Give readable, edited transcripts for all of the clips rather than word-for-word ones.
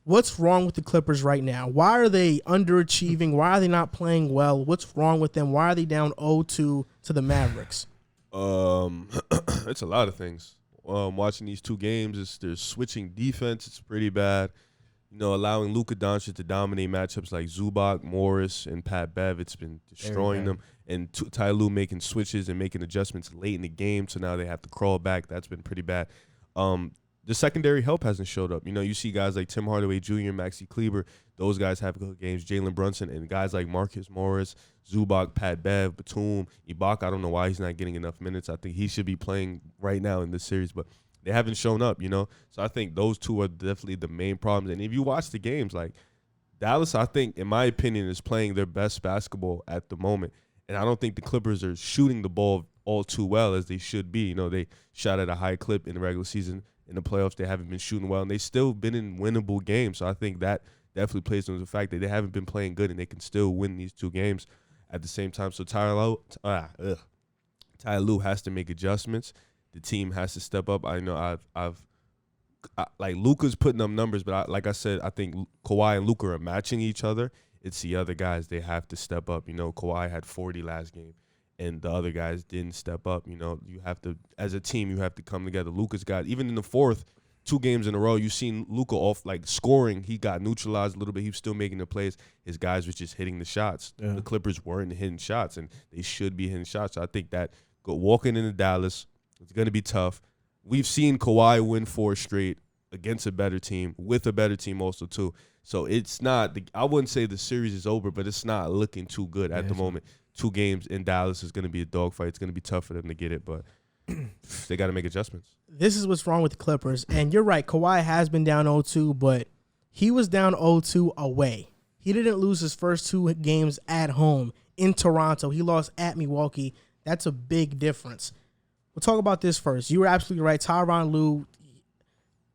what's wrong with the Clippers right now? Why are they underachieving? Why are they not playing well? What's wrong with them? Why are they down 0-2 to the Mavericks? It's a lot of things. Watching these two games, they're switching defense. It's pretty bad. Allowing Luka Doncic to dominate matchups like Zubac, Morris, and Pat Bev. It's been destroying them. And Ty Lue making switches and making adjustments late in the game, so now they have to crawl back. That's been pretty bad. The secondary help hasn't showed up. You see guys like Tim Hardaway Jr., Maxi Kleber. Those guys have good games. Jalen Brunson and guys like Marcus Morris, Zubac, Pat Bev, Batum, Ibaka. I don't know why he's not getting enough minutes. I think he should be playing right now in this series, but they haven't shown up, So I think those two are definitely the main problems. And if you watch the games, like Dallas, I think, in my opinion, is playing their best basketball at the moment. And I don't think the Clippers are shooting the ball all too well as they should be. They shot at a high clip in the regular season. In the playoffs, they haven't been shooting well, and they still been in winnable games. So I think that definitely plays into the fact that they haven't been playing good, and they can still win these two games at the same time. So Ty Lue has to make adjustments. The team has to step up. I know like Luka's putting up numbers, but like I said, I think Kawhi and Luka are matching each other. It's the other guys they have to step up. Kawhi had 40 last game, and the other guys didn't step up. You have to, as a team, you have to come together. Luka's got, even in the fourth, 2 games in a row, you've seen Luka off, like, scoring. He got neutralized a little bit. He was still making the plays. His guys were just hitting the shots. Yeah. The Clippers weren't hitting shots, and they should be hitting shots. So I think that walking into Dallas, it's going to be tough. We've seen Kawhi win 4 straight against a better team, with a better team also, too. So it's not – I wouldn't say the series is over, but it's not looking too good at the moment. 2 games in Dallas is going to be a dogfight. It's going to be tough for them to get it, but they got to make adjustments. This is what's wrong with the Clippers. And you're right, Kawhi has been down 0-2, but he was down 0-2 away. He didn't lose his first 2 games at home in Toronto. He lost at Milwaukee. That's a big difference. We'll talk about this first. You were absolutely right. Tyronn Lue,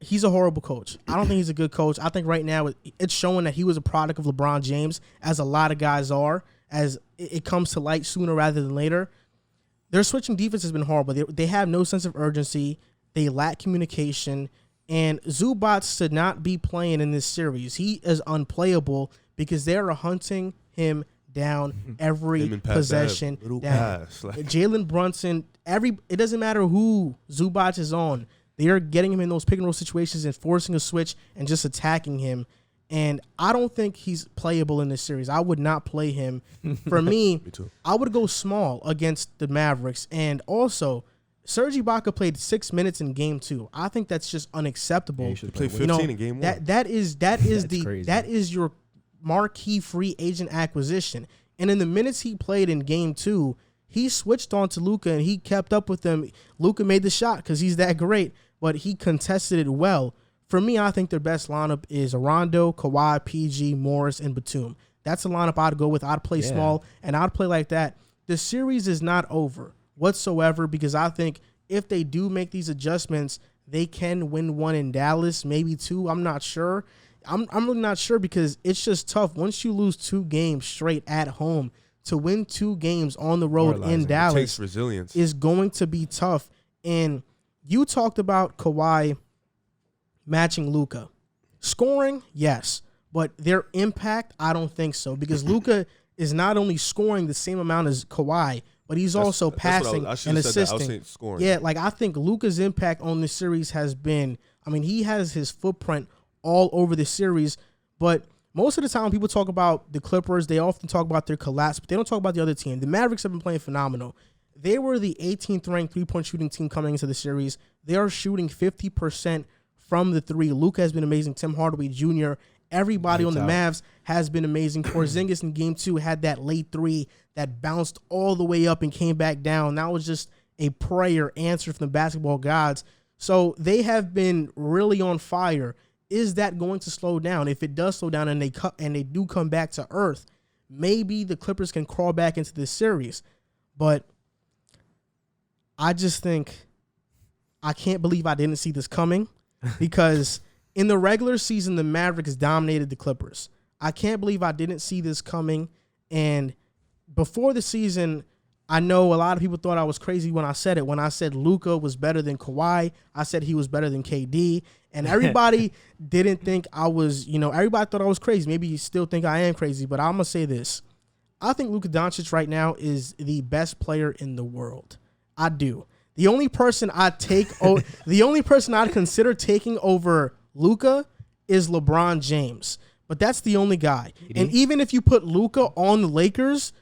he's a horrible coach. I don't think he's a good coach. I think right now it's showing that he was a product of LeBron James, as a lot of guys are, as it comes to light sooner rather than later. Their switching defense has been horrible. They have no sense of urgency. They lack communication. And Zubac should not be playing in this series. He is unplayable because they are hunting him down every possession. Jalen Brunson, it doesn't matter who Zubac is on. They are getting him in those pick and roll situations and forcing a switch and just attacking him. And I don't think he's playable in this series. I would not play him. For me, I would go small against the Mavericks. And also, Serge Ibaka played 6 minutes in Game 2. I think that's just unacceptable. Yeah, he played 15 in Game 1. That is your marquee free agent acquisition. And in the minutes he played in Game 2, he switched on to Luka and he kept up with them. Luka made the shot because he's that great, but he contested it well. For me, I think their best lineup is Rondo, Kawhi, PG, Morris, and Batum. That's the lineup I'd go with. I'd play small, and I'd play like that. The series is not over whatsoever because I think if they do make these adjustments, they can win 1 in Dallas, maybe 2. I'm not sure. I'm really not sure because it's just tough. Once you lose 2 games straight at home, to win 2 games on the road in Dallas, it takes resilience. Is going to be tough. And you talked about Kawhi matching Luka. Scoring, yes. But their impact, I don't think so. Because Luka is not only scoring the same amount as Kawhi, but he's also passing and assisting. Yeah, like I think Luka's impact on the series has been, he has his footprint all over the series. But most of the time when people talk about the Clippers, they often talk about their collapse, but they don't talk about the other team. The Mavericks have been playing phenomenal. They were the 18th ranked 3-point shooting team coming into the series. They are shooting 50% from the 3. Luka has been amazing. Tim Hardaway Jr., everybody on the Mavs has been amazing. Porzingis in Game 2 had that late 3 that bounced all the way up and came back down. That was just a prayer answered from the basketball gods. So they have been really on fire. Is that going to slow down? If it does slow down and they do come back to earth, maybe the Clippers can crawl back into this series. But I just think I can't believe I didn't see this coming because in the regular season, the Mavericks dominated the Clippers. I can't believe I didn't see this coming. And before the season, I know a lot of people thought I was crazy when I said it. When I said Luka was better than Kawhi, I said he was better than KD. And everybody didn't think I was, everybody thought I was crazy. Maybe you still think I am crazy, but I'm going to say this. I think Luka Doncic right now is the best player in the world. I do. The only person I'd consider taking over Luka is LeBron James. But that's the only guy. And even if you put Luka on the Lakers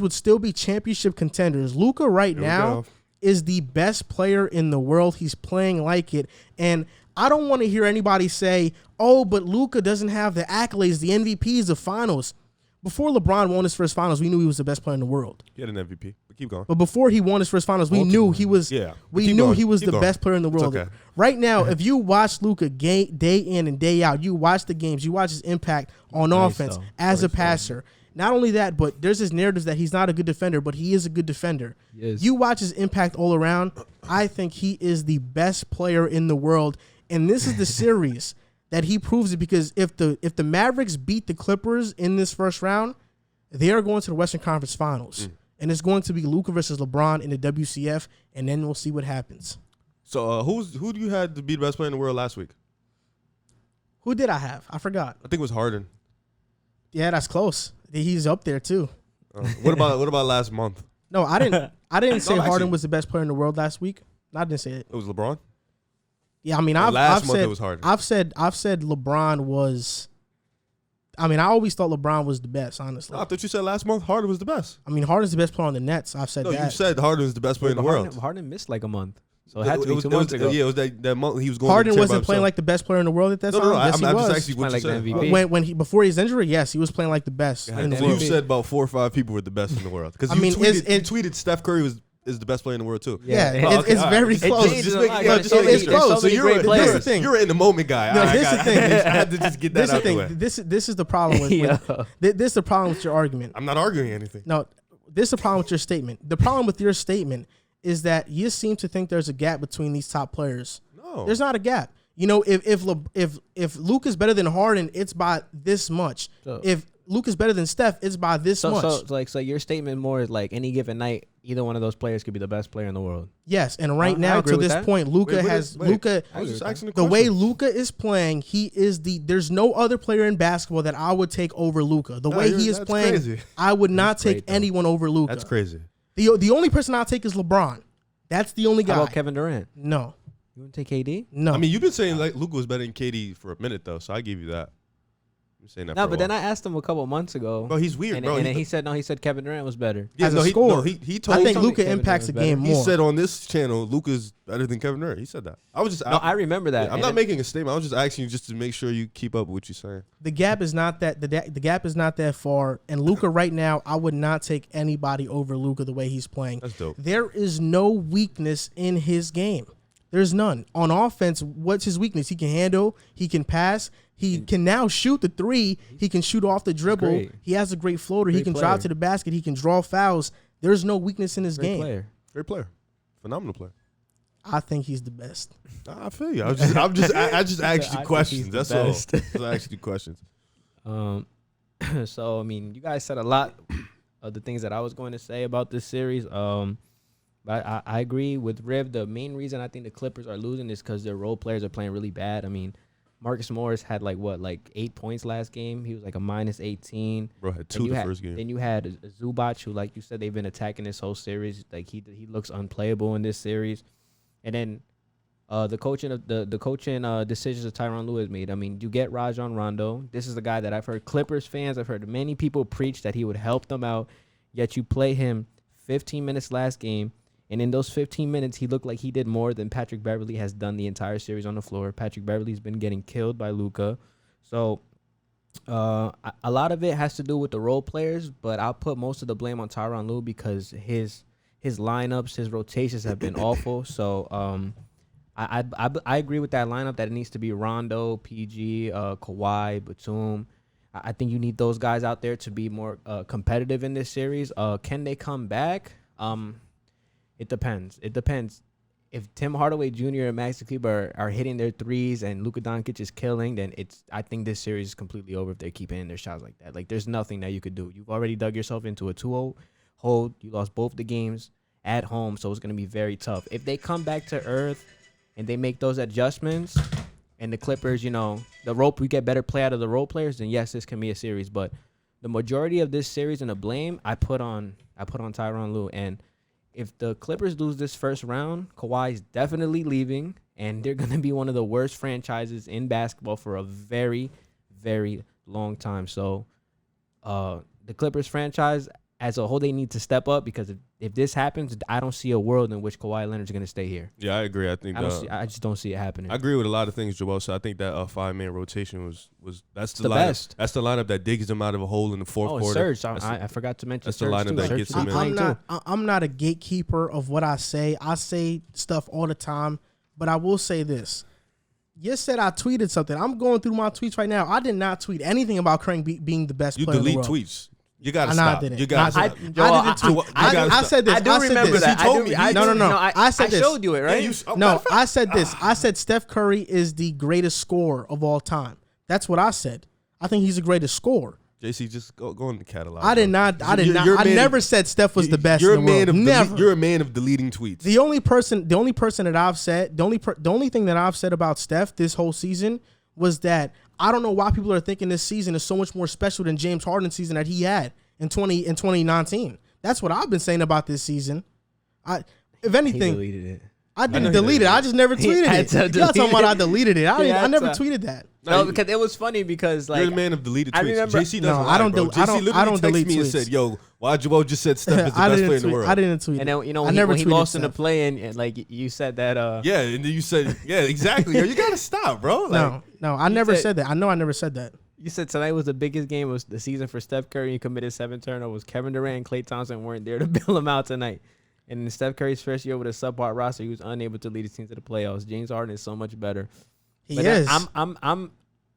would still be championship contenders. Luka right now is the best player in the world. He's playing like it. And I don't want to hear anybody say, oh, but Luka doesn't have the accolades, the MVPs, the finals. Before LeBron won his first finals, we knew he was the best player in the world. He had an MVP, but keep going. But before he won his first finals, we knew he was the best player in the world. Okay. Right now, if you watch Luka day in and day out, you watch the games, you watch his impact on offense as a passer. Not only that, but there's this narrative that he's not a good defender, but he is a good defender. Yes. You watch his impact all around. I think he is the best player in the world. And this is the series that he proves it, because if the Mavericks beat the Clippers in this first round, they are going to the Western Conference Finals. And it's going to be Luka versus LeBron in the WCF, and then we'll see what happens. So who do you had to be the best player in the world last week? Who did I have? I forgot. I think it was Harden. Yeah, that's close. He's up there too. What about last month? No, I didn't say Harden actually, was the best player in the world last week. I didn't say it. It was LeBron. Yeah, I mean, last month it was Harden. I've said LeBron was. I mean, I always thought LeBron was the best, honestly. No, I thought you said last month Harden was the best. I mean, Harden's the best player on the Nets. I've said that. No, you said Harden was the best player in the world. Harden missed like a month. So it had to be 2 months ago. Yeah, it was that month he was going. Harden wasn't playing like the best player in the world at that time. No, yes, I'm was. just actually what you said. MVP. When he before his injury, yes, he was playing like the best in the So world. you said about 4 or 5 people were the best in the world. Because I mean, you tweeted Steph Curry is the best player in the world too. Yeah, okay, it's very close. It's close. So you're in the moment guy. No, this is the thing. I had to just get that out the way. This is the problem with this is the problem with your argument. I'm not arguing anything. No, this is the problem with your statement. The problem with your statement is that you seem to think there's a gap between these top players. No, there's not a gap. If Luke is better than Harden, it's by this much. If Luke is better than Steph, it's by this much. So your statement more is like any given night, either one of those players could be the best player in the world. Yes, and right now to this point, Luka I was just asking the way Luka is playing, he is there's no other player in basketball that I would take over Luka. The way he is playing, crazy. I would not take anyone over Luka. That's crazy. The only person I'll take is LeBron. That's the only guy. How about Kevin Durant? No. You wouldn't take KD? No. I mean, you've been saying like Luka was better than KD for a minute though, so I give you that. I'm saying that. No, but then I asked him a couple months ago. Bro, he's weird, and he said no. He said Kevin Durant was better. Yeah, as a scorer. He told. I think Luka impacts the game more. He said on this channel, Luka's better than Kevin Durant. He said that. I remember that. I'm not making a statement. I was just asking you just to make sure you keep up with what you're saying. The gap is not that the gap is not that far. And Luka right now, I would not take anybody over Luka the way he's playing. That's dope. There is no weakness in his game. There's none. On offense, what's his weakness? He can handle. He can pass. He can now shoot the three. He can shoot off the dribble. He has a great floater. He can drive to the basket. He can draw fouls. There's no weakness in his game. Great player. Phenomenal player. I think he's the best. I feel you. I just asked you questions. That's all. Just asked you questions. So I mean, you guys said a lot of the things that I was going to say about this series. But I agree with Riv. The main reason I think the Clippers are losing is because their role players are playing really bad. I mean, Marcus Morris had like 8 points last game. He was like a -18. Bro had 2 the first game. Then you had Zubac, who, like you said, they've been attacking this whole series. Like he looks unplayable in this series. And then the coaching decisions that Tyronn Lue has made. I mean, you get Rajon Rondo. This is the guy that I've heard Clippers fans, I've heard many people preach that he would help them out. Yet you play him 15 minutes last game. And in those 15 minutes, he looked like he did more than Patrick Beverley has done the entire series on the floor. Patrick Beverley's been getting killed by Luka. So a lot of it has to do with the role players, but I'll put most of the blame on Tyronn Lue because his lineups, his rotations have been awful. So I agree with that lineup that it needs to be Rondo, PG, Kawhi, Batum. I think you need those guys out there to be more competitive in this series. Can they come back? It depends. If Tim Hardaway Jr. and Maxi Kleber are hitting their threes and Luka Doncic is killing, then I think this series is completely over if they're keeping in their shots like that. Like, there's nothing that you could do. You've already dug yourself into a 2-0 hold. You lost both the games at home, so it's going to be very tough. If they come back to earth and they make those adjustments, and the Clippers, we get better play out of the role players, then yes, this can be a series. But the majority of this series and the blame I put on Tyronn Lue. And if the Clippers lose this first round, Kawhi's definitely leaving, and they're gonna be one of the worst franchises in basketball for a very, very long time. So, the Clippers franchise as a whole, they need to step up, because if this happens, I don't see a world in which Kawhi Leonard's going to stay here. Yeah, I agree. I just don't see it happening. I agree with a lot of things, Joel. So I think that 5-man rotation was that's the lineup. Best. That's the lineup that digs him out of a hole in the fourth quarter. Serge. I forgot to mention. That's the lineup that gets him in. I'm not a gatekeeper of what I say. I say stuff all the time, but I will say this. You said I tweeted something. I'm going through my tweets right now. I did not tweet anything about Curry being the best player in the world. You delete tweets. You gotta stop. You gotta stop. I said this. I do remember that. He told me. No. I said this. I showed you it, right? I said this. I said Steph Curry is the greatest scorer of all time. That's what I said. I think he's the greatest scorer. JC, just go in the catalog. I did not. I never said Steph was the best in the world. Never. You're a man of deleting tweets. The only person that I've said, the only thing that I've said about Steph this whole season was that I don't know why people are thinking this season is so much more special than James Harden's season that he had in 2019. That's what I've been saying about this season. If anything, he deleted it. I didn't delete it. I just never tweeted it. Y'all talking about I deleted it. I never tweeted that. No, because it was funny because you're the man of deleted tweets. I remember, JC doesn't lie, bro. JC literally texted me and said, "Yo, why Joel just said Steph is the best player in the world?" I didn't tweet. And then when he lost in the play, and like you said that. Yeah, and then you said, yeah, exactly. Yo, you gotta stop, bro. No, I never said that. I know I never said that. You said tonight was the biggest game of the season for Steph Curry. He committed 7 turnovers. Kevin Durant and Klay Thompson weren't there to bail him out tonight. And in Steph Curry's first year with a subpar roster, he was unable to lead his team to the playoffs. James Harden is so much better. He is. I'm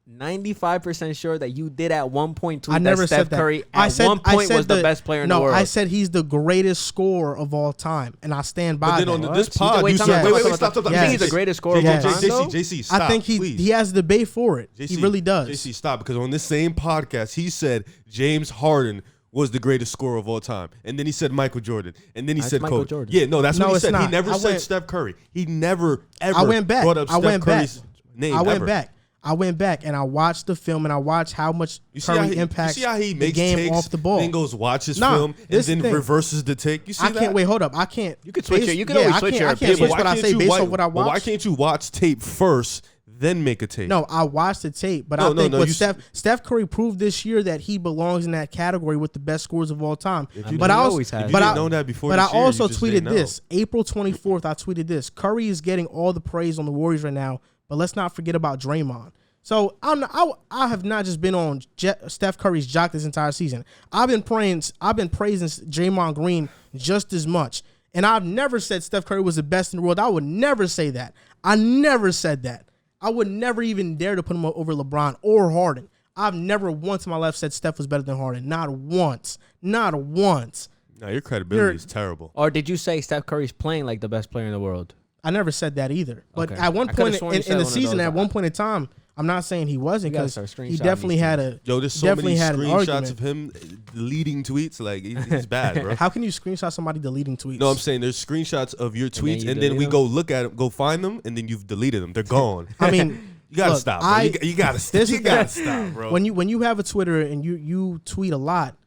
95% sure that you did at one point tweet I never that Steph said that. Curry one point was the best player in the world. No, I said he's the greatest scorer of all time, and I stand by that. But then on this pod, you said, wait, stop. You think he's the greatest scorer of all time, JC, stop, I think he has the debate for it. JC, he really does. JC, stop, because on this same podcast, he said James Harden was the greatest scorer of all time. And then he said Michael Jordan. And then he said Michael Kobe. Jordan. Yeah, no, that's what he said. Not. He never said Steph Curry. He never, ever brought up Steph Curry's name. I went back and I watched the film and I watched how much Curry impacts the game off the ball. Then goes watch his film and then reverses the take. You see that? Wait, hold up. I can't. You can switch it. You can always switch your opinion. I can't switch what I say based on what I watch. Why can't you watch tape first, then make a tape? No, I watched the tape, but I think what Steph Curry proved this year that he belongs in that category with the best scorers of all time. But I also tweeted this. April 24th, I tweeted this. Curry is getting all the praise on the Warriors right now, but let's not forget about Draymond. So I have not just been on Steph Curry's jock this entire season. I've been praising Draymond Green just as much. And I've never said Steph Curry was the best in the world. I would never say that. I never said that. I would never even dare to put him over LeBron or Harden. I've never once in my life said Steph was better than Harden. Not once. Not once. No, your credibility is terrible. Or did you say Steph Curry's playing like the best player in the world? I never said that either. But at one point in the season, at one point in time, I'm not saying he wasn't, because he definitely had a there's so many screenshots of him deleting tweets. Like, he's bad, bro. How can you screenshot somebody deleting tweets? No, I'm saying there's screenshots of your tweets, and then we go look at them, go find them, and then you've deleted them. They're gone. I mean, you gotta stop. Bro. You gotta stop. You gotta stop, bro. When you have a Twitter and you tweet a lot,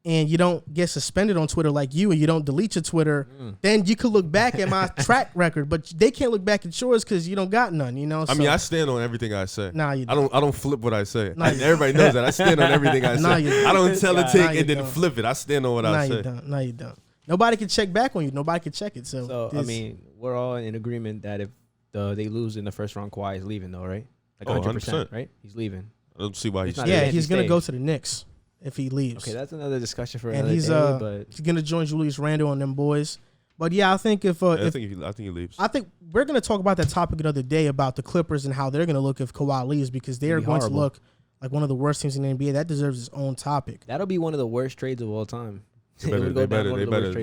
and you don't get suspended on Twitter like you, and you don't delete your Twitter, then you could look back at my track record, but they can't look back at yours because you don't got none, you know? I mean, I stand on everything I say. Nah, you don't. I don't flip what I say. Everybody knows that. I stand on everything I say. I don't tell a take and then flip it. I stand on what I say. No, you don't. Nobody can check back on you. Nobody can check it. So I mean, we're all in agreement that if they lose in the first round, Kawhi is leaving, though, right? Like 100%, right? He's leaving. I don't see why he's not. Yeah, he's going to go to the Knicks if he leaves. Okay, that's another discussion for another day. But he's gonna join Julius Randle and them boys. But yeah, I think I think he leaves. I think we're gonna talk about that topic another day about the Clippers and how they're gonna look if Kawhi leaves, because they are going to look like one of the worst teams in the NBA. That deserves its own topic. That'll be one of the worst trades of all time. They better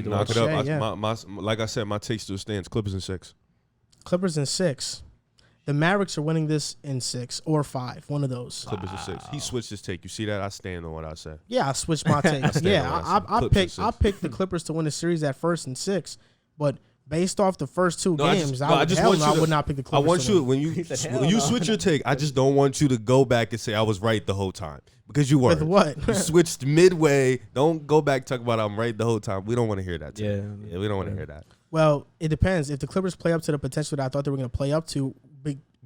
knock it up. Yeah. Like I said, my take still stands. Clippers in 6. Clippers in 6. The Mavericks are winning this in 6 or 5, one of those. Clippers in 6. He switched his take. You see that? I stand on what I said. Yeah, I switched my take. I picked the Clippers to win the series at first in 6, but based off the first two No, I games, just- I no, I would, just hell want no, you I to- would not pick the I Clippers. want to you win. when you switch your take. I just don't want you to go back and say I was right the whole time because you weren't. With what? You switched midway. Don't go back talk about I'm right the whole time. We don't want to hear that. Yeah. Yeah, we don't want to hear that. Well, it depends. If the Clippers play up to the potential that I thought they were going to play up to,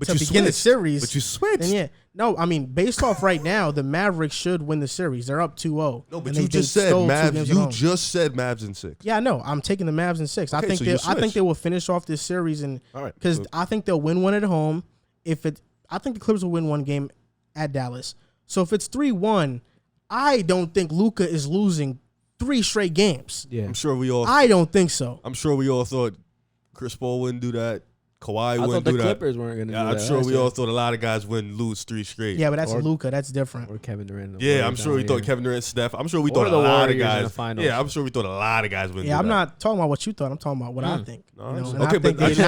But to you begin the switched. series, But you switched. then yeah. No, I mean, based off right now, the Mavericks should win the series. They're up 2-0. No, but and you they just said stole 2 Mavs. games at You home. just said Mavs in 6. Yeah, no, I'm taking the Mavs in 6. Okay, so you I think switched. they will finish off this series and All right. because So- I think they'll win one at home. I think the Clippers will win one game at Dallas. So if it's 3-1, I don't think Luka is losing 3 straight games. Yeah. I'm sure we all. I don't think so. I'm sure we all thought Chris Paul wouldn't do that. Kawhi I wouldn't thought the do that. Clippers weren't going to Yeah, do I'm that. sure last we year. all thought a lot of guys wouldn't lose 3 straight. Yeah, but that's Or- Luka. That's different. Or Kevin Durant. Yeah, I'm sure we thought Kevin Durant, Steph. I'm sure we Or thought a the lot of Warriors in guys. the finals. Yeah, I'm sure we thought a lot of guys wouldn't. Yeah, do I'm that. not talking about what you thought. I'm talking about what I think. No, You I know, understand. and Okay, I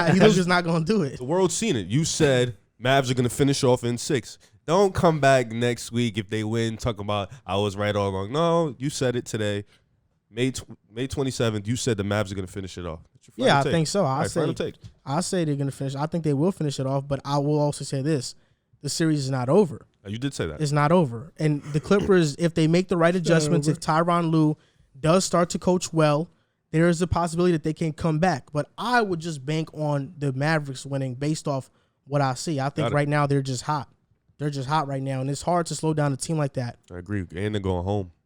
think but Luka's not going to do it. The world's seen it. You said Mavs are going to finish off in 6. Don't come back next week if they win. Talk about I was right all along. No, you said it today. May 27th. You said the Mavs are going to finish it off. What's your Yeah, I final take? think so. All right, final take. I say they're going to finish. I think they will finish it off, but I will also say this. The series is not over. You did say that. It's not over. And the Clippers, if they make the right adjustments, if Tyronn Lue does start to coach well, there is a possibility that they can come back. But I would just bank on the Mavericks winning based off what I see. I think Got it. right now they're just hot. They're just hot right now, and it's hard to slow down a team like that. I agree. And they're going home.